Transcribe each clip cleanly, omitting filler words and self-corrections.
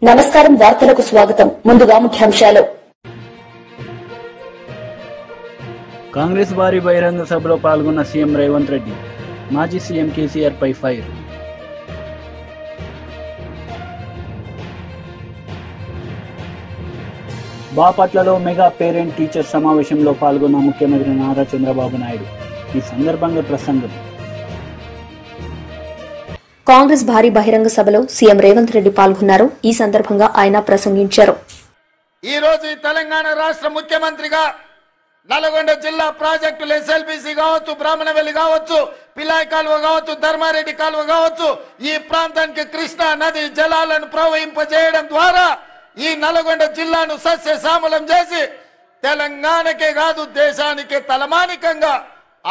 నమస్కారం వార్తలకు స్వాగతం ముందుగా ముఖ్యాంశాలు కాంగ్రెస్ భారీ బహిరంగ సభలో పాల్గొన్న సీఎం రేవంత్ రెడ్డి మాజీ సీఎం కేసీఆర్ పై ఫైర్ బాపట్లలో మెగా పేరెంట్ టీచర్ సమావేశంలో పాల్గొన్న ముఖ్యమంత్రి నారా చంద్రబాబు నాయుడు ఈ సందర్భంగా ప్రసంగం కాంగ్రెస్ భారీ బహిరంగ సభలో సీఎం రేవంత్ రెడ్డి పాల్గొన్నారు. ఈ సందర్భంగా ఆయన ప్రసంగించారు. ఈ రోజు తెలంగాణ రాష్ట్ర ముఖ్యమంత్రిగా నల్గొండ జిల్లా ప్రాజెక్టులు ఎస్ఎల్బీసీ కావచ్చు, బ్రాహ్మణవెల్లి కావచ్చు, పిలాయి కాలువ కావచ్చు, ధర్మారెడ్డి కాలువ కావచ్చు, ఈ ప్రాంతానికి కృష్ణా నది జలాలను ప్రవహింపజేయడం ద్వారా ఈ నల్గొండ జిల్లాను సస్యశ్యామలం చేసి తెలంగాణకే కాదు దేశానికే తలమానికంగా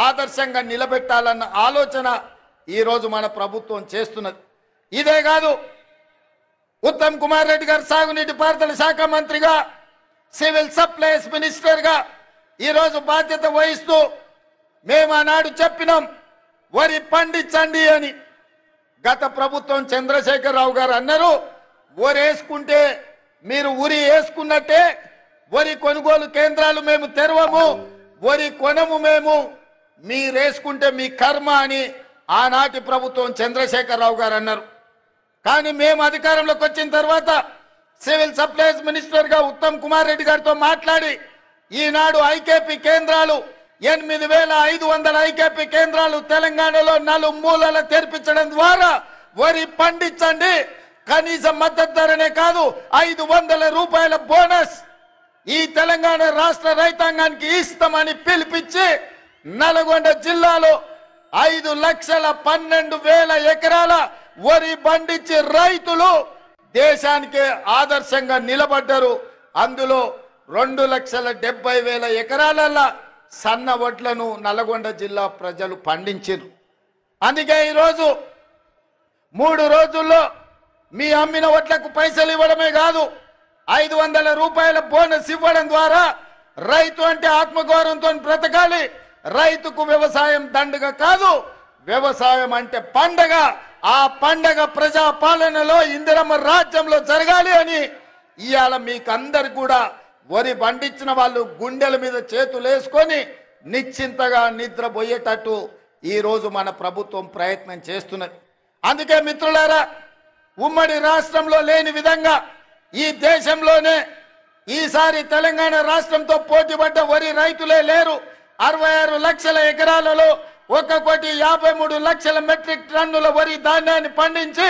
ఆదర్శంగా నిలబెట్టాలన్న ఆలోచన ఈ రోజు మన ప్రభుత్వం చేస్తున్నది. ఇదే కాదు, ఉత్తమ్ కుమార్ రెడ్డి గారు సాగునీటి పారుదల శాఖ మంత్రిగా, సివిల్ సప్లైస్ మినిస్టర్ గా ఈ రోజు బాధ్యత వహిస్తూ మేము ఆనాడు చెప్పినాం వరి పండించండి అని. గత ప్రభుత్వం చంద్రశేఖరరావు గారు అన్నారు, వరి వేసుకుంటే మీరు ఉరి వేసుకున్నట్టే, వరి కొనుగోలు కేంద్రాలు మేము తెరవము, వరి కొనము, మేము మీరేసుకుంటే మీ కర్మ అని ఆనాటి ప్రభుత్వం చంద్రశేఖరరావు గారు అన్నారు. కానీ మేము అధికారంలోకి వచ్చిన తర్వాత సివిల్ సప్లైస్ మినిస్టర్ గా ఉత్తమ్ కుమార్ రెడ్డి గారితో మాట్లాడి ఈనాడు ఐకేపీ కేంద్రాలు 8,500 ఐకేపీ కేంద్రాలు తెలంగాణలో నలుమూలల తెరిపించడం ద్వారా వరి పండించండి, కనీస మద్దతు ధరనే కాదు 500 రూపాయల బోనస్ ఈ తెలంగాణ రాష్ట్ర రైతాంగానికి ఇస్తామని పిలిపించి నల్గొండ జిల్లాలో 5,12,000 ఎకరాల వరి పండించి రైతులు దేశానికి ఆదర్శంగా నిలబడ్డారు. అందులో 2,70,000 ఎకరాల సన్న వడ్లను నల్గొండ జిల్లా ప్రజలు పండించారు. అందుకే ఈరోజు 3 రోజుల్లో మీ అమ్మిన వడ్లకు పైసలు ఇవ్వడమే కాదు 500 రూపాయల బోనస్ ఇవ్వడం ద్వారా రైతు అంటే ఆత్మగౌరవంతో బ్రతకాలి, రైతుకు వ్యవసాయం దండగ కాదు, వ్యవసాయం అంటే పండగ, ఆ పండగ ప్రజా పాలనలో ఇందిరమ్మ రాజ్యంలో జరగాలి అని ఇవాళ మీకు అందరు కూడా వరి పండించిన వాళ్ళు గుండెల మీద చేతులు వేసుకొని నిశ్చింతగా నిద్రపోయేటట్టు ఈ రోజు మన ప్రభుత్వం ప్రయత్నం చేస్తున్నది. అందుకే మిత్రులారా, ఉమ్మడి రాష్ట్రంలో లేని విధంగా ఈ దేశంలోనే ఈసారి తెలంగాణ రాష్ట్రంతో పోటీపడ్డ వరి రైతులే లేరు. 66 లక్షల ఎకరాలలో 1,53,00,000 మెట్రిక్ టన్నుల వరి ధాన్యాన్ని పండించి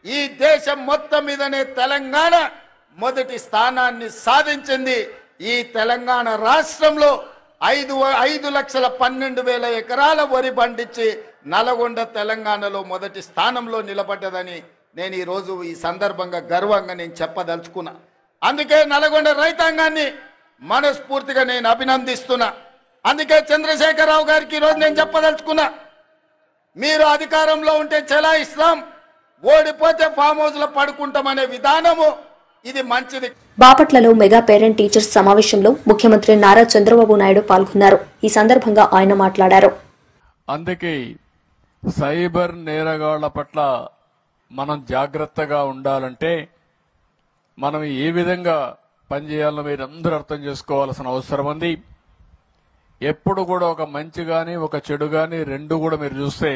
ఈ దేశం మొత్తం మీదనే తెలంగాణ మొదటి స్థానాన్ని సాధించింది. ఈ తెలంగాణ రాష్ట్రంలో 5,12,000 ఎకరాల వరి పండించి నల్గొండ తెలంగాణలో మొదటి స్థానంలో నిలబడ్డదని నేను ఈరోజు ఈ సందర్భంగా గర్వంగా నేను చెప్పదలుచుకున్నా. అందుకే నల్గొండ రైతాంగాన్ని మనస్ఫూర్తిగా నేను అభినందిస్తున్నా. అందుకే చంద్రశేఖరరావు గారికి ఈరోజు నేను చెప్పదలుచుకున్నా, మీరు అధికారంలో ఉంటే చెలాయిస్తాం, ఓడిపోతే ఫామ్ హౌస్ లో పడుకుంటామనే విధానము ఇది మంచిది. బాపట్లలో మెగా పేరెంట్ టీచర్స్ సమావేశంలో ముఖ్యమంత్రి నారా చంద్రబాబు నాయుడు పాల్గొన్నారు. ఈ సందర్భంగా ఆయన మాట్లాడారు. అందుకే సైబర్ నేరగాళ్ల పట్ల మనం జాగ్రత్తగా ఉండాలంటే మనం ఏ విధంగా పనిచేయాలో మీరు అందరూ అర్థం చేసుకోవాల్సిన అవసరం ఉంది. ఎప్పుడు కూడా ఒక మంచి గాని ఒక చెడు గాని రెండు కూడా మీరు చూస్తే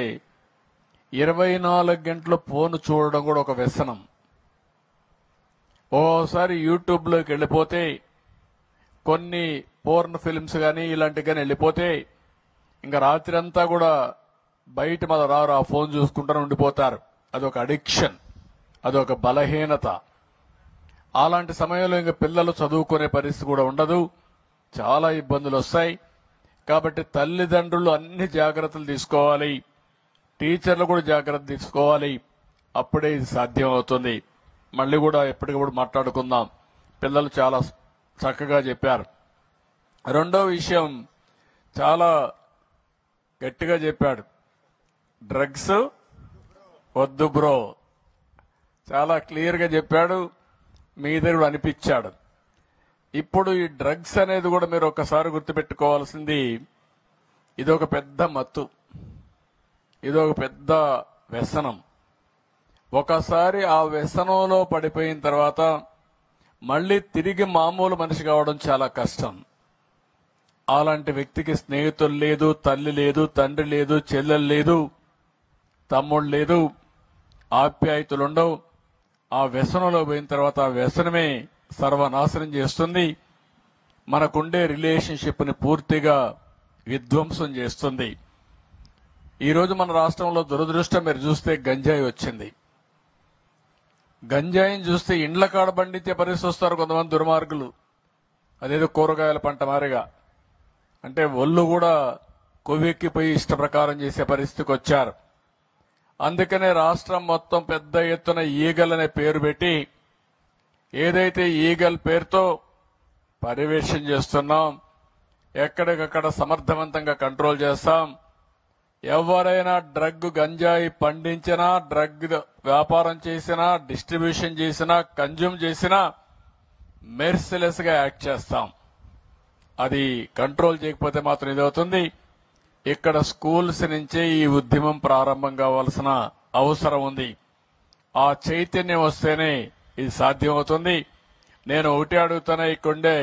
24 గంటలు ఫోన్ చూడడం కూడా ఒక వ్యసనం. ఓసారి యూట్యూబ్లోకి వెళ్ళిపోతే కొన్ని పోర్న్ ఫిల్మ్స్ కానీ ఇలాంటివి కానీ వెళ్ళిపోతే ఇంకా రాత్రి అంతా కూడా బయట మన రారు, ఆ ఫోన్ చూసుకుంటూ ఉండిపోతారు. అదొక అడిక్షన్, అదొక బలహీనత. అలాంటి సమయంలో ఇంకా పిల్లలు చదువుకునే పరిస్థితి కూడా ఉండదు, చాలా ఇబ్బందులు వస్తాయి. కాబట్టి తల్లిదండ్రులు అన్ని జాగ్రత్తలు తీసుకోవాలి, టీచర్లు కూడా జాగ్రత్త తీసుకోవాలి. అప్పుడే ఇది సాధ్యం అవుతుంది. మళ్ళీ కూడా ఎప్పటికప్పుడు మాట్లాడుకుందాం. పిల్లలు చాలా చక్కగా చెప్పారు. రెండో విషయం చాలా గట్టిగా చెప్పాడు, డ్రగ్స్ వద్దు బ్రో, చాలా క్లియర్గా చెప్పాడు. మీ దగ్గర కూడా అనిపించాడు. ఇప్పుడు ఈ డ్రగ్స్ అనేది కూడా మీరు ఒకసారి గుర్తుపెట్టుకోవాల్సింది, ఇదొక పెద్ద మత్తు, ఇదొక పెద్ద వ్యసనం. ఒకసారి ఆ వ్యసనంలో పడిపోయిన తర్వాత మళ్ళీ తిరిగి మామూలు మనిషి కావడం చాలా కష్టం. అలాంటి వ్యక్తికి స్నేహితులు లేదు, తల్లి లేదు, తండ్రి లేదు, చెల్లెలు లేదు, తమ్ముడు లేదు, ఆప్యాయతలుండవు. ఆ వ్యసనంలో పోయిన తర్వాత ఆ వ్యసనమే సర్వనాశనం చేస్తుంది. మనకుండే రిలేషన్షిప్ని పూర్తిగా విధ్వంసం చేస్తుంది. ఈరోజు మన రాష్ట్రంలో దురదృష్టం మీరు చూస్తే గంజాయి వచ్చింది. గంజాయిని చూస్తే ఇండ్ల కాడ పండించే పరిస్థితి వస్తారు కొంతమంది దుర్మార్గులు. అదేదో కూరగాయల పంట మారిగా, అంటే ఒళ్ళు కూడా కొవ్వెక్కిపోయి ఇష్ట ప్రకారం చేసే పరిస్థితికి వచ్చారు. అందుకనే రాష్ట్రం మొత్తం పెద్ద ఎత్తున ఈగల్ అనే పేరు పెట్టి, ఏదైతే ఈగల్ పేరుతో పర్యవేక్షణ చేస్తున్నాం, ఎక్కడికక్కడ సమర్థవంతంగా కంట్రోల్ చేస్తాం. ఎవరైనా డ్రగ్ గంజాయి పండించినా, డ్రగ్ వ్యాపారం చేసినా, డిస్ట్రిబ్యూషన్ చేసినా, కన్జ్యూమ్ చేసినా మెర్సిలెస్ గా యాక్ట్ చేస్తాం. అది కంట్రోల్ చేయకపోతే మాత్రం ఇదవుతుంది. ఇక్కడ స్కూల్స్ నుంచే ఈ ఉద్యమం ప్రారంభం కావాల్సిన అవసరం ఉంది. ఆ చైతన్యం వస్తేనే ఇది సాధ్యమవుతుంది. నేను ఒకటి అడుగుతున్నా, ఇక్కడుండే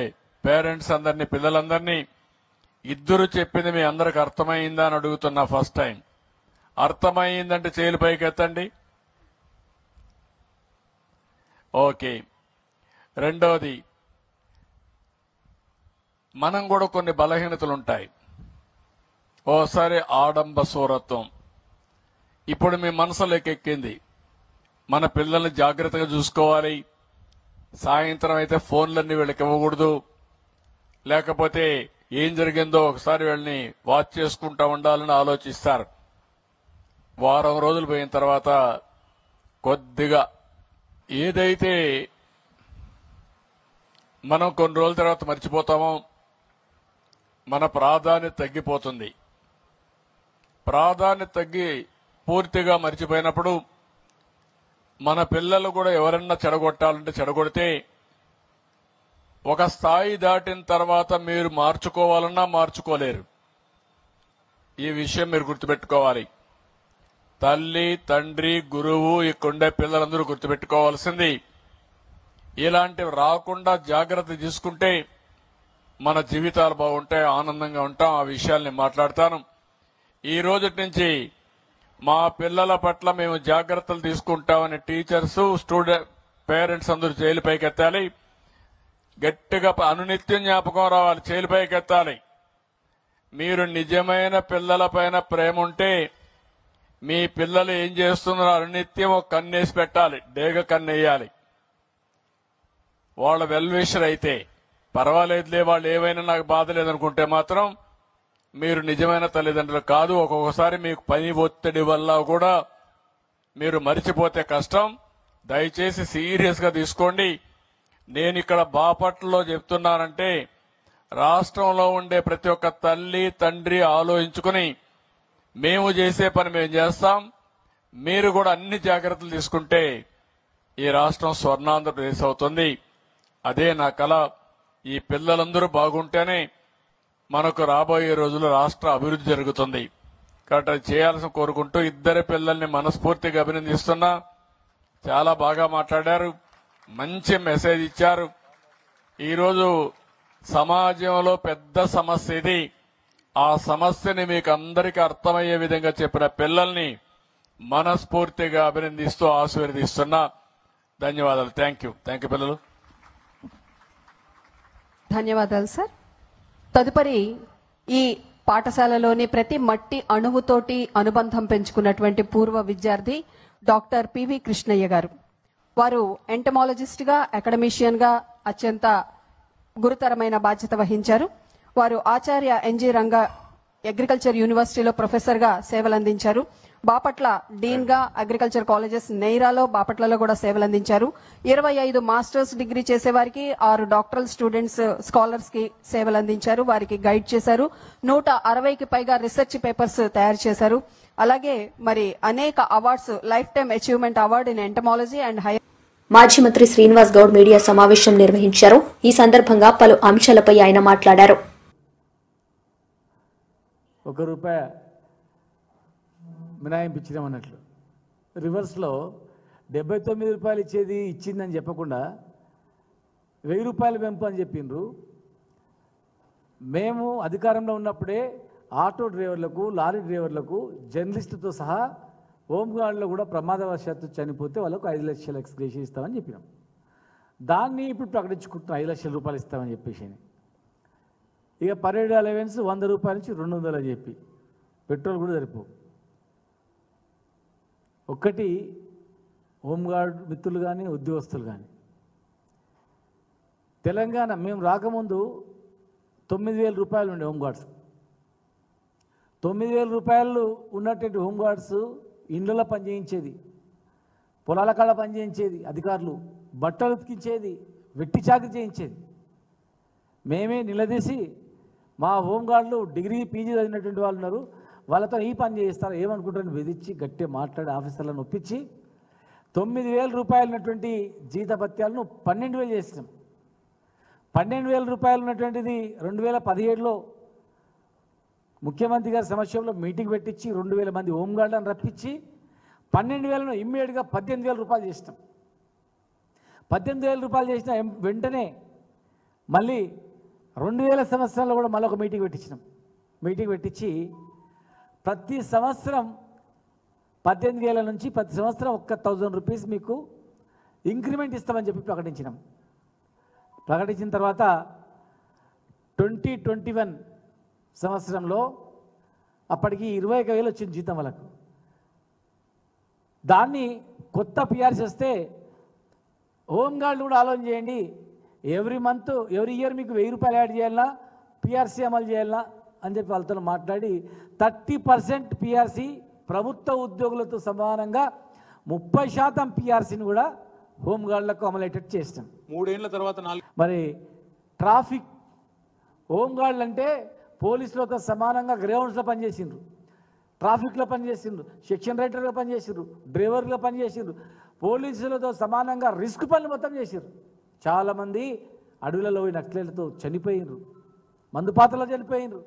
పేరెంట్స్ అందరినీ, పిల్లలందరినీ, ఇద్దరు చెప్పింది మీ అందరికి అర్థమైందా అని అడుగుతున్నా. ఫస్ట్ టైం అర్థమైందంటే చేతులు పైకి ఎత్తండి. ఓకే. రెండవది, మనం కూడా కొన్ని బలహీనతలు ఉంటాయి. ఓసారి ఆడంబ సూరత్వం ఇప్పుడు మీ మనసులోకి ఎక్కింది. మన పిల్లల్ని జాగ్రత్తగా చూసుకోవాలి. సాయంత్రం అయితే ఫోన్లన్నీ వీళ్ళకి ఇవ్వకూడదు. లేకపోతే ఏం జరిగిందో ఒకసారి వీళ్ళని వాచ్ చేసుకుంటా ఉండాలని ఆలోచిస్తారు. వారం రోజులు పోయిన తర్వాత కొద్దిగా ఏదైతే మనం కొన్ని రోజుల తర్వాత మర్చిపోతామో మన ప్రాధాన్యత తగ్గిపోతుంది. ప్రాధాన్యత తగ్గి పూర్తిగా మర్చిపోయినప్పుడు మన పిల్లలు కూడా ఎవరన్నా చెడగొట్టాలంటే చెడగొడితే ఒక స్థాయి దాటిన తర్వాత మీరు మార్చుకోవాలన్నా మార్చుకోలేరు. ఈ విషయం మీరు గుర్తుపెట్టుకోవాలి. తల్లి, తండ్రి, గురువు, ఇక్కడుండే పిల్లలందరూ గుర్తుపెట్టుకోవాల్సింది, ఇలాంటివి రాకుండా జాగ్రత్త తీసుకుంటే మన జీవితాలు బాగుంటాయి, ఆనందంగా ఉంటాం. ఆ విషయాల్ని మాట్లాడతాను. ఈ రోజు నుంచి మా పిల్లల పట్ల మేము జాగ్రత్తలు తీసుకుంటామని టీచర్స్, స్టూడెంట్, పేరెంట్స్ అందరూ చేతులు పైకెత్తాలి. గట్టిగా అనునిత్యం జ్ఞాపకం రావాలి, చేతులు పైకెత్తాలి. మీరు నిజమైన పిల్లల పైన ప్రేమ ఉంటే మీ పిల్లలు ఏం చేస్తున్నారో అనునిత్యం ఒక కన్నేసి పెట్టాలి, డేగ కన్నేయాలి. వాళ్ళ వెల్విషర్ అయితే పర్వాలేదులే, వాళ్ళు ఏమైనా నాకు బాధ లేదనుకుంటే మాత్రం మీరు నిజమైన తల్లిదండ్రులు కాదు. ఒక్కొక్కసారి మీకు పని ఒత్తిడి వల్ల కూడా మీరు మరిచిపోతే కష్టం. దయచేసి సీరియస్ గా తీసుకోండి. నేను ఇక్కడ బాపట్లలో చెప్తున్నానంటే రాష్ట్రంలో ఉండే ప్రతి ఒక్క తల్లి, తండ్రి ఆలోచించుకుని మేము చేసే పని మేము చేస్తాం. మీరు కూడా అన్ని జాగ్రత్తలు తీసుకుంటే ఈ రాష్ట్రం స్వర్ణాంధ్రప్రదేశ్ అవుతుంది. అదే నా కల. ఈ పిల్లలందరూ బాగుంటేనే మనకు రాబోయే రోజుల్లో రాష్ట్ర అభివృద్ధి జరుగుతుంది. కాబట్టి అది చేయాల్సిన కోరుకుంటూ ఇద్దరు పిల్లల్ని మనస్ఫూర్తిగా అభినందిస్తున్నా. చాలా బాగా మాట్లాడారు, మంచి మెసేజ్ ఇచ్చారు. ఈరోజు సమాజంలో పెద్ద సమస్య ఇది. ఆ సమస్యని మీకు అందరికీ అర్థమయ్యే విధంగా చెప్పిన పిల్లల్ని మనస్ఫూర్తిగా అభినందిస్తూ ఆశీర్వదిస్తున్నా. ధన్యవాదాలు. థ్యాంక్ యూ పిల్లలు. ధన్యవాదాలు సార్. తదుపరి ఈ పాఠశాలలోని ప్రతి మట్టి అణువుతోటి అనుబంధం పెంచుకున్నటువంటి పూర్వ విద్యార్థి డాక్టర్ పివి కృష్ణయ్య గారు. వారు ఎంటమాలజిస్ట్ గా, అకాడమిషియన్ గా అత్యంత గురుతరమైన బాధ్యత వహించారు. వారు ఆచార్య ఎన్జి రంగా అగ్రికల్చర్ యూనివర్సిటీలో ప్రొఫెసర్ గా సేవలందించారు. బాపట్ల డీన్ గా అగ్రికల్చర్ కాలేజెస్ నెయ్రాలో, బాపట్లలో కూడా సేవలందించారు. 25 మాస్టర్స్ డిగ్రీ చేసేవారికి, 6 డాక్టరల్ స్టూడెంట్స్ స్కాలర్స్ కి సేవలందించారు. వారికి గైడ్ చేశారు. 160కి పైగా రీసెర్చ్ పేపర్స్ తయారు చేశారు. అలాగే మరి అనేక awards, life time achievement award in entomology and higher. మాజీ మంత్రి శ్రీనివాస్ గౌడ్ మీడియా సమావేశం నిర్వహించారు. ఈ సందర్భంగా పలు అంశాలపై ఆయన మాట్లాడారు. ₹1 మినాయింపు ఇచ్చినామన్నట్లు. రివర్స్లో 79 రూపాయలు ఇచ్చిందని చెప్పకుండా 1000 రూపాయలు పెంపు అని చెప్పిండ్రు. మేము అధికారంలో ఉన్నప్పుడే ఆటో డ్రైవర్లకు, లారీ డ్రైవర్లకు, జర్నలిస్టుతో సహా హోంగార్డులో కూడా ప్రమాదవశాత్తు చనిపోతే వాళ్ళకు 5 లక్షల ఎక్స్గ్రేషన్ ఇస్తామని చెప్పినాం. దాన్ని ఇప్పుడు ప్రకటించుకుంటున్నాం 5 లక్షల రూపాయలు ఇస్తామని చెప్పేసి. ఇక పరేడ్ అలవెన్స్ 100 రూపాయల నుంచి 200 అని చెప్పి పెట్రోల్ కూడా సరిపో. ఒక్కటి హోంగార్డ్ మిత్రులు కానీ ఉద్యోగస్తులు కానీ తెలంగాణ మేము రాకముందు 9,000 రూపాయలు ఉండే హోంగార్డ్స్. 9,000 రూపాయలు ఉన్నటువంటి హోంగార్డ్స్ ఇండ్లలో పనిచేయించేది, పొలాల కాడ పనిచేయించేది, అధికారులు బట్టలు ఉతికించేది, వెట్టి చాకరీ చేయించేది. మేమే నిలదీసి మా హోంగార్డులు డిగ్రీ పీజీ చదివినటువంటి వాళ్ళు ఉన్నారు, వాళ్ళతో ఈ పని చేయిస్తారు ఏమనుకుంటారని బెదిరించి గట్టిగా మాట్లాడి ఆఫీసర్లను ఒప్పించి 9,000 రూపాయలు ఉన్నటువంటి జీతభత్యాలను 12,000 చేసినాం. 12,000 రూపాయలు ఉన్నటువంటిది 2017లో ముఖ్యమంత్రి గారి సమక్షంలో మీటింగ్ పెట్టించి 2,000 మంది హోంగార్డులను రప్పించి 12,000ను ఇమ్మీడియట్గా 18,000 రూపాయలు చేసినాం. 18,000 రూపాయలు చేసిన వెంటనే మళ్ళీ 2000 సంవత్సరంలో కూడా మళ్ళీ ఒక మీటింగ్ పెట్టించినాం. మీటింగ్ పెట్టించి ప్రతి సంవత్సరం 18,000 నుంచి ప్రతి సంవత్సరం 1,000 రూపీస్ మీకు ఇంక్రిమెంట్ ఇస్తామని చెప్పి ప్రకటించినాం. ప్రకటించిన తర్వాత 2021 సంవత్సరంలో అప్పటికి 21,000 వచ్చింది జీతం వాళ్ళకు. దాన్ని కొత్త పిఆర్సీ వస్తే హోంగార్డులు కూడా ఆలోచన చేయండి, ఎవ్రీ ఇయర్ మీకు 1,000 రూపాయలు యాడ్ చేయాలన్నా, పిఆర్సీ అమలు చేయాలన్నా అని చెప్పి వాళ్ళతో మాట్లాడి 30% పిఆర్సీ ప్రభుత్వ ఉద్యోగులతో సమానంగా 30% పిఆర్సీని కూడా హోంగార్డులకు అమలయ్యేటట్టు చేస్తాం. 3 ఏళ్ల తర్వాత మరి ట్రాఫిక్ హోంగార్డులు అంటే పోలీసులతో సమానంగా గ్రౌండ్స్లో పనిచేసిండ్రు, ట్రాఫిక్లో పనిచేసిండ్రు, సెక్షన్ రైటర్గా పనిచేసిండ్రు, డ్రైవర్గా పనిచేసిండ్రు, పోలీసులతో సమానంగా రిస్క్ పనులు మొత్తం చేసిండ్రు. చాలామంది అడవులలో నక్సలైట్లతో చనిపోయినరు, మందుపాత్రలో చనిపోయినరు.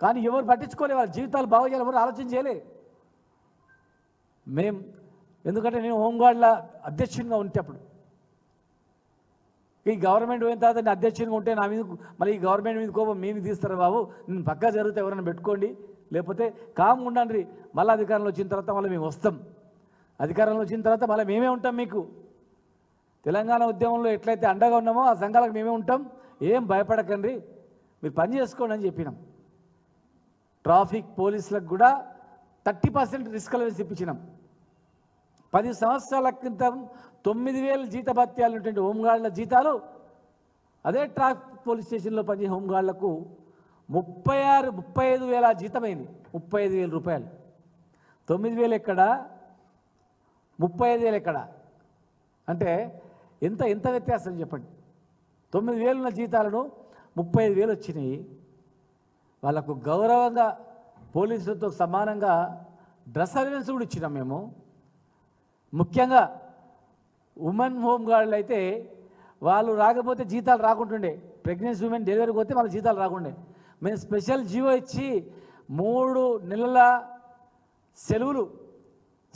కానీ ఎవరు పట్టించుకోలే, వాళ్ళ జీవితాలు బాగు చేయాలి ఎవరు ఆలోచన చేయలే. ఎందుకంటే నేను హోంగార్డుల అధ్యక్షునిగా ఉంటేప్పుడు ఈ గవర్నమెంట్ పోయిన తర్వాత నేను అధ్యక్షునిగా ఉంటే నా మీద మళ్ళీ ఈ గవర్నమెంట్ మీద కోపం మేము తీస్తారు బాబు, నేను పక్కా జరిగితే ఎవరైనా పెట్టుకోండి, లేకపోతే కామ్ ఉండండి, మళ్ళీ అధికారంలో వచ్చిన తర్వాత మళ్ళీ మేము వస్తాం, అధికారంలో వచ్చిన తర్వాత మళ్ళీ మేమే ఉంటాం, మీకు తెలంగాణ ఉద్యమంలో ఎట్లయితే అండగా ఉన్నామో ఆ సంఘాలకు మేమే ఉంటాం, ఏం భయపడకండి, మీరు పని చేసుకోండి అని చెప్పినాం. ట్రాఫిక్ పోలీసులకు కూడా 30% రిస్క్ అలవెన్స్ ఇప్పించినాం. 10 సంవత్సరాల క్రితం 9,000 జీతభత్యాలు ఉన్నటువంటి హోంగార్డుల జీతాలు అదే ట్రాఫిక్ పోలీస్ స్టేషన్లో పనిచేసే హోంగార్డులకు 35,000 జీతమైంది. 35,000 రూపాయలు. 9,000 ఎక్కడ, 35,000 ఎక్కడ అంటే ఎంత వ్యత్యాసం చెప్పండి. 9,000 ఉన్న జీతాలను 35,000 వచ్చినాయి. వాళ్ళకు గౌరవంగా పోలీసులతో సమానంగా డ్రెస్ అలవెన్స్ కూడా ఇచ్చినాం మేము. ముఖ్యంగా ఉమెన్ హోంగార్డులు అయితే వాళ్ళు రాకపోతే జీతాలు రాకుంటుండే, ప్రెగ్నెన్సీ ఉమెన్ డెలివరీకి పోతే వాళ్ళ జీతాలు రాకుండే. మేము స్పెషల్ జీవో ఇచ్చి 3 నెలల సెలవులు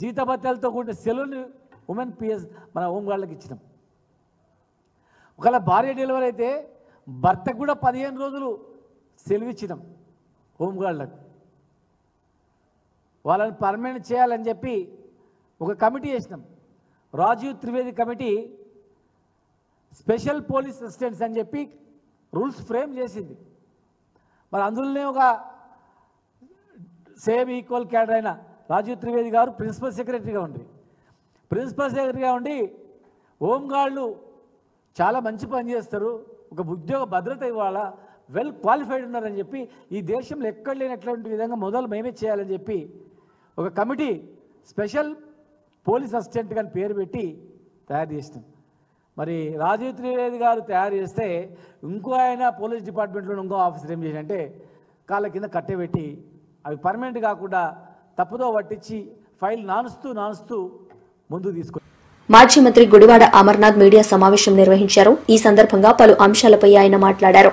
జీతభత్యాలతో కూడిన సెలవులు ఉమెన్ పిఎస్ మన హోంగార్డులకు ఇచ్చినాం. ఒకవేళ భార్య డెలివరీ అయితే భర్తకు కూడా 15 రోజులు సెలవు ఇచ్చినాం హోంగార్డులకు. వాళ్ళని పర్మనెంట్ చేయాలని చెప్పి ఒక కమిటీ చేసినాం. Rajiv Trivedi committee special police assistants అని చెప్పి రూల్స్ ఫ్రేమ్ చేసింది. మరి అందులోనే ఒక సేమ్ ఈక్వల్ క్యాడర్ అయిన రాజీవ్ త్రివేది గారు ప్రిన్సిపల్ సెక్రటరీగా ఉండి హోంగార్డులు చాలా మంచి పని చేస్తారు, ఒక ఉద్యోగ భద్రత ఇవ్వాలా, వెల్ క్వాలిఫైడ్ ఉన్నారని చెప్పి ఈ దేశంలో ఎక్కడ లేనటువంటి విధంగా మొదలు మేమే చేయాలని చెప్పి ఒక కమిటీ స్పెషల్ పోలీస్ అసిస్టెంట్ అని పేరు పెట్టి తయారు చేసినాం. మరి రాజీవ్ త్రివేది గారు తయారు చేస్తే ఇంకో ఆయన పోలీస్ డిపార్ట్మెంట్లో ఇంకో ఆఫీసర్ ఏం చేసినంటే కాళ్ళ కింద కట్టెబెట్టి అవి పర్మనెంట్ కాకుండా తప్పుదో పట్టించి ఫైల్ నానుస్తూ ముందుకు తీసుకు. మాజీ మంత్రి గుడివాడ అమర్నాథ్ మీడియా సమావేశం నిర్వహించారు. ఈ సందర్భంగా పలు అంశాలపై ఆయన మాట్లాడారు.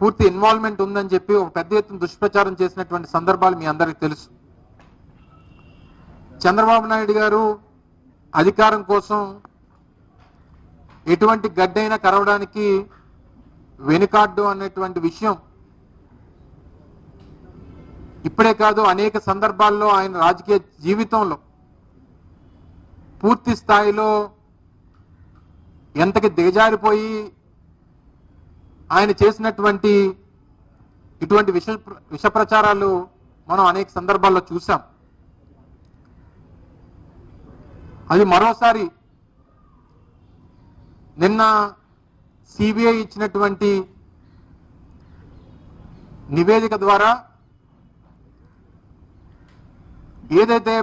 పూర్తి ఇన్వాల్వ్మెంట్ ఉందని చెప్పి ఒక పెద్ద ఎత్తున దుష్ప్రచారం చేసినటువంటి సందర్భాలు మీ అందరికీ తెలుసు. చంద్రబాబు నాయుడు గారు అధికారం కోసం ఎటువంటి గడ్డైనా కరవడానికి వెనుకాడ్డు అనేటువంటి విషయం ఇప్పుడే కాదు, అనేక సందర్భాల్లో ఆయన రాజకీయ జీవితంలో పూర్తి స్థాయిలో ఎంతకి దిగజారిపోయి ఆయన చేసినటువంటి ఇటువంటి విష ప్రచారాలు మనం అనేక సందర్భాల్లో చూసాం. అది మరోసారి నిన్న సిబిఐ ఇచ్చినటువంటి నివేదిక ద్వారా ఏదైతే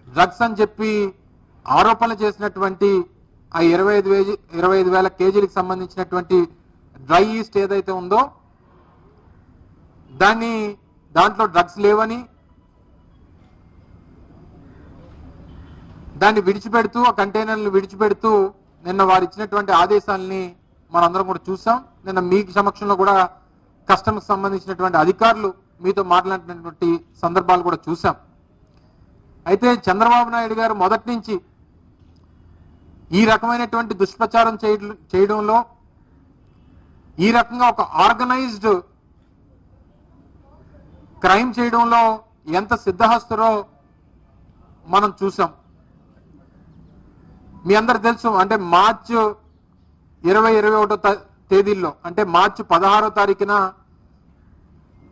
డ్రగ్స్ అని చెప్పి ఆరోపణలు చేసినటువంటి ఆ 25,000 కేజీలకు సంబంధించినటువంటి డ్రై ఈస్ట్ ఏదైతే ఉందో దాంట్లో డ్రగ్స్ లేవని, దాన్ని విడిచిపెడుతూ, ఆ కంటైనర్లు విడిచిపెడుతూ నిన్న వారు ఇచ్చినటువంటి ఆదేశాలని మనందరం కూడా చూసాం. నిన్న మీ సమక్షంలో కూడా కస్టమ్స్ సంబంధించినటువంటి అధికారులు మీతో మాట్లాడినటువంటి సందర్భాలు కూడా చూసాం. అయితే చంద్రబాబు నాయుడు గారు మొదటి నుంచి ఈ రకమైనటువంటి దుష్ప్రచారం చేయడంలో, ఈ రకంగా ఒక ఆర్గనైజ్డ్ క్రైమ్ చేయడంలో ఎంత సిద్ధహస్తురో మనం చూసాం. మీ అందరు తెలుసు, అంటే మార్చి 21వ తేదీల్లో, అంటే మార్చి 16వ తారీఖున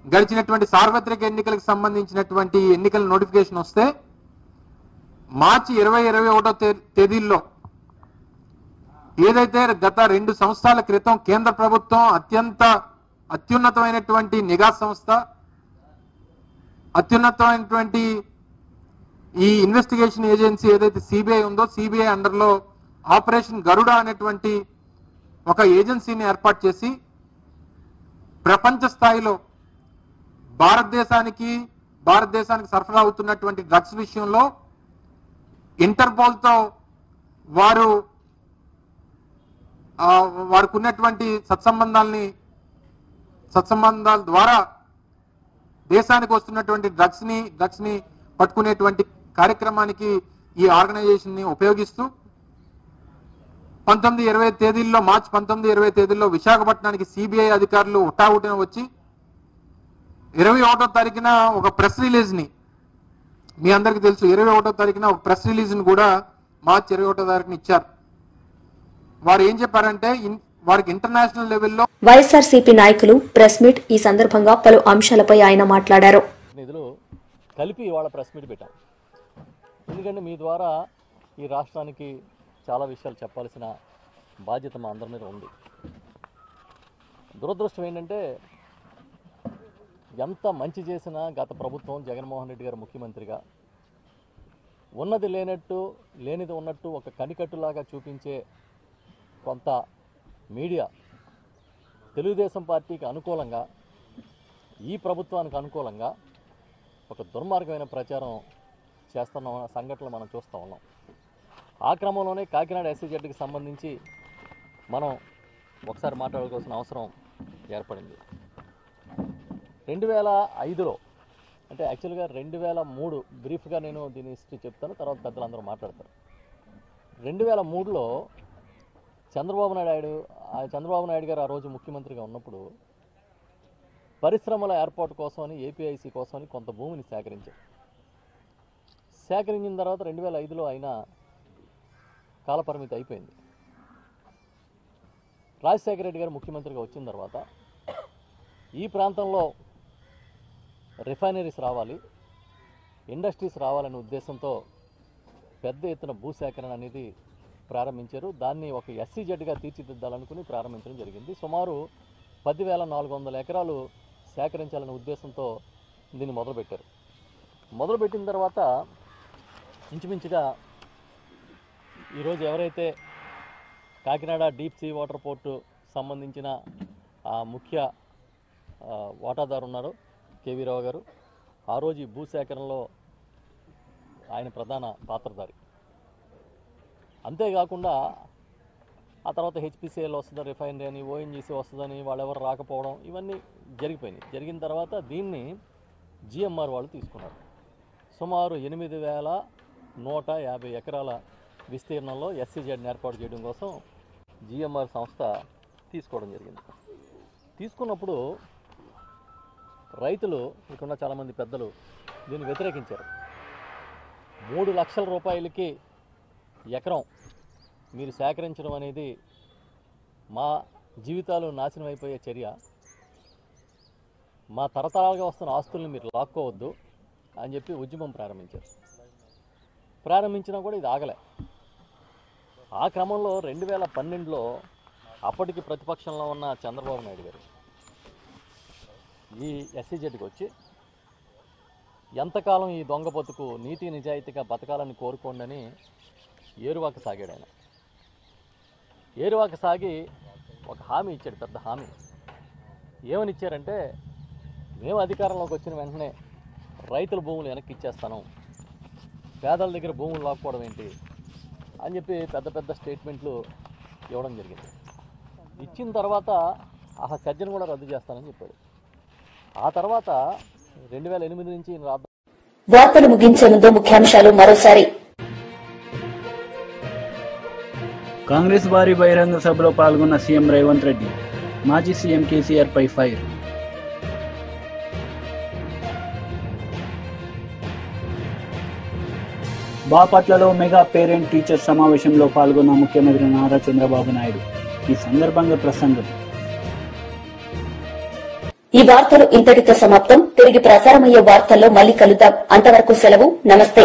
గడిచినటువంటి సార్వత్రిక ఎన్నికలకు సంబంధించినటువంటి ఎన్నికల నోటిఫికేషన్ వస్తే మార్చి 21వ తేదీల్లో ఏదైతే గత 2 సంవత్సరాల క్రితం కేంద్ర ప్రభుత్వం అత్యున్నతమైనటువంటి నిఘా సంస్థ, అత్యున్నతమైనటువంటి ఈ ఇన్వెస్టిగేషన్ ఏజెన్సీ ఏదైతే సిబిఐ ఉందో, సిబిఐ అండర్లో ఆపరేషన్ గరుడ అనేటువంటి ఒక ఏజెన్సీని ఏర్పాటు చేసి ప్రపంచ స్థాయిలో భారతదేశానికి సరఫరా అవుతున్నటువంటి డ్రగ్స్ విషయంలో ఇంటర్పోల్తో వారికి ఉన్నటువంటి సత్సంబంధాల ద్వారా దేశానికి వస్తున్నటువంటి డ్రగ్స్ ని పట్టుకునేటువంటి కార్యక్రమానికి ఈ ఆర్గనైజేషన్ ని ఉపయోగిస్తూ 19-20 తేదీల్లో, మార్చి 19-20 తేదీల్లో విశాఖపట్నానికి సిబిఐ అధికారులు హుటాహుటిన వచ్చి 21వ తారీఖున ఒక ప్రెస్ రిలీజ్ ని, మీ అందరికీ తెలుసు, 21వ తారీఖున ఒక ప్రెస్ రిలీజ్ ని కూడా మార్చి 21వ తారీఖున ఇచ్చారు. వారు ఏం చెప్పారంటే వారికి ఇంటర్నేషనల్ లెవెల్లో వైఎస్ఆర్సీపీ నాయకులు ప్రెస్ మీట్. ఈ సందర్భంగా పలు అంశాలపై ఆయన మాట్లాడారు. నిధులు కలిపి ఇవాళ ప్రెస్ మీట్ పెట్టాం. ఎందుకంటే మీ ద్వారా ఈ రాష్ట్రానికి చాలా విషయాలు చెప్పాల్సిన బాధ్యత మా అందరి మీద ఉంది. దురదృష్టం ఏంటంటే ఎంత మంచి చేసినా గత ప్రభుత్వం, జగన్మోహన్ రెడ్డి గారు ముఖ్యమంత్రిగా ఉన్నది లేనట్టు, లేనిది ఉన్నట్టు ఒక కనికట్టులాగా చూపించే కొంత మీడియా తెలుగుదేశం పార్టీకి అనుకూలంగా, ఈ ప్రభుత్వానికి అనుకూలంగా ఒక దుర్మార్గమైన ప్రచారం చేస్తున్న సంఘటనలు మనం చూస్తూ ఉన్నాం. ఆ క్రమంలోనే కాకినాడ SCZకి సంబంధించి మనం ఒకసారి మాట్లాడుకోవాల్సిన అవసరం ఏర్పడింది. 2005లో, అంటే యాక్చువల్గా 2003, బ్రీఫ్గా నేను దీని హిస్టరీ చెప్తాను, తర్వాత పెద్దలందరూ మాట్లాడతారు. 2003లో చంద్రబాబు నాయుడు గారు ఆ రోజు ముఖ్యమంత్రిగా ఉన్నప్పుడు పరిశ్రమల ఏర్పాటు కోసమని, APIC కోసమని కొంత భూమిని సేకరించారు. సేకరించిన తర్వాత 2005లో అయినా కాలపరిమితి అయిపోయింది. రాజశేఖర రెడ్డి గారు ముఖ్యమంత్రిగా వచ్చిన తర్వాత ఈ ప్రాంతంలో రిఫైనరీస్ రావాలి, ఇండస్ట్రీస్ రావాలనే ఉద్దేశంతో పెద్ద ఎత్తున భూసేకరణ అనేది ప్రారంభించారు. దాన్ని ఒక SCZగా తీర్చిదిద్దాలనుకుని ప్రారంభించడం జరిగింది. సుమారు 10,400 ఎకరాలు సేకరించాలనే ఉద్దేశంతో దీన్ని మొదలుపెట్టారు. మొదలుపెట్టిన తర్వాత ఇంచుమించుగా ఈరోజు ఎవరైతే Kakinada deep sea water port సంబంధించిన ముఖ్య వాటాదారు ఉన్నారో కేవీ రావు గారు, ఆ రోజు ఈ భూసేకరణలో ఆయన ప్రధాన పాత్రధారి. అంతేకాకుండా ఆ తర్వాత HPCL వస్తుంది, రిఫైనరీ అని, ONGC వస్తుందని వాళ్ళెవరు రాకపోవడం, ఇవన్నీ జరిగిపోయినాయి. జరిగిన తర్వాత దీన్ని GMR వాళ్ళు తీసుకున్నారు. సుమారు 8,150 ఎకరాల విస్తీర్ణంలో ఎస్సీజెడ్ని ఏర్పాటు చేయడం కోసం జిఎంఆర్ సంస్థ తీసుకోవడం జరిగింది. తీసుకున్నప్పుడు రైతులు, ఇక్కడ చాలామంది పెద్దలు దీన్ని వ్యతిరేకించారు. 3 లక్షల రూపాయలకి ఎకరం మీరు సేకరించడం అనేది మా జీవితాలు నాశనం అయిపోయే చర్య, మా తరతరాలుగా వస్తున్న ఆస్తుల్ని మీరు లాక్కోవద్దు అని చెప్పి ఉద్యమం ప్రారంభించారు. ప్రారంభించినా కూడా ఇది ఆగలే. ఆ క్రమంలో 2012లో అప్పటికి ప్రతిపక్షంలో ఉన్న చంద్రబాబు నాయుడు గారు ఈ ఎస్సీజెడ్కి వచ్చి ఎంతకాలం ఈ దొంగ బతుకు నీతి నిజాయితీగా బతకాలని కోరుకోండి ఏరువాక సాగాడు. ఆయన ఏరువాక సాగి ఒక హామీ ఇచ్చాడు, పెద్ద హామీ. ఏమని ఇచ్చారంటే, మేము అధికారంలోకి వచ్చిన వెంటనే రైతుల భూములు వెనక్కి ఇచ్చేస్తాను, పేదల దగ్గర భూములు లాక్కోవడం ఏంటి అని చెప్పి పెద్ద పెద్ద స్టేట్మెంట్లు ఇవ్వడం జరిగింది. ఇచ్చిన తర్వాత ఆ సర్జను కూడా రద్దు చేస్తానని చెప్పాడు. ఆ తర్వాత 2008 నుంచి వార్తలు ముగించే ముందు ముఖ్యాంశాలు మరోసారి. కాంగ్రెస్ భారీ బహిరంగ సభలో పాల్గొన్న సీఎం రేవంత్ రెడ్డి, మాజీ సీఎం కేసీఆర్ పై ఫైర్. బాపట్లలో మెగా పేరెంట్ టీచర్ సమావేశంలో పాల్గొన్న ముఖ్యమంత్రి నారా చంద్రబాబు నాయుడు. ఈ సందర్భంగా ప్రసంగం. ఈ వార్తలు ఇంతటితో సమాప్తం. తిరిగి ప్రసారమయ్యే వార్తల్లో మళ్ళీ కలుద్దాం. అంతవరకు సెలవు. నమస్తే.